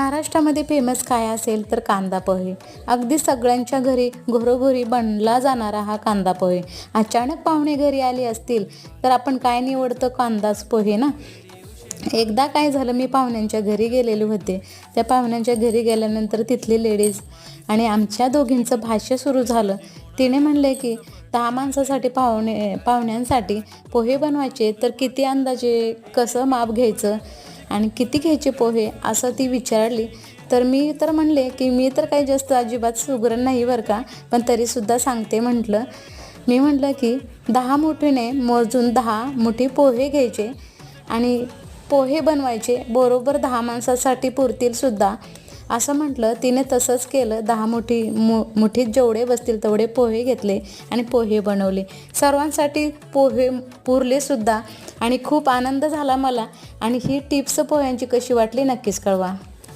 महाराष्ट्रामध्ये फेमस काय असेल तर कांदा पोहे. अगदी सगळ्यांच्या घरी घरोघरी बनला जाणारा हा कांदा पोहे. अचानक पाहुणे घरी आले असतील तर आपण काय निवडतो? कांदाच पोहे ना. एकदा काय झालं, मी पाहुण्यांच्या घरी गेलेले होते. त्या पाहुण्यांच्या घरी गेल्यानंतर तिथली लेडीज आणि आमच्या दोघींचं भाष्य सुरू झालं. तिने म्हणले की 10 माणसासाठी पाहुण्यांसाठी पोहे बनवायचे तर किती अंदाजे, कसं माप घ्यायचं आणि किती घ्यायचे पोहे असं ती विचारली. तर मी तर म्हणले की मी तर काही जास्त अजिबात सुगरण नाही बरं का, पण तरीसुद्धा सांगते म्हटलं. मी म्हटलं की 10 मुठीने मोजून 10 मुठी पोहे घ्यायचे आणि पोहे बनवायचे, बरोबर 10 माणसासाठी पुरतीलसुद्धा असं म्हटलं. तिने तसंच केलं. 10 मुठीत जेवढे बसतील तेवढे पोहे घेतले आणि पोहे बनवले. सर्वांसाठी पोहे पुरलेसुद्धा आणि खूप आनंद झाला मला. आणि ही टिप्स पोह्यांची कशी वाटली नक्कीच कळवा.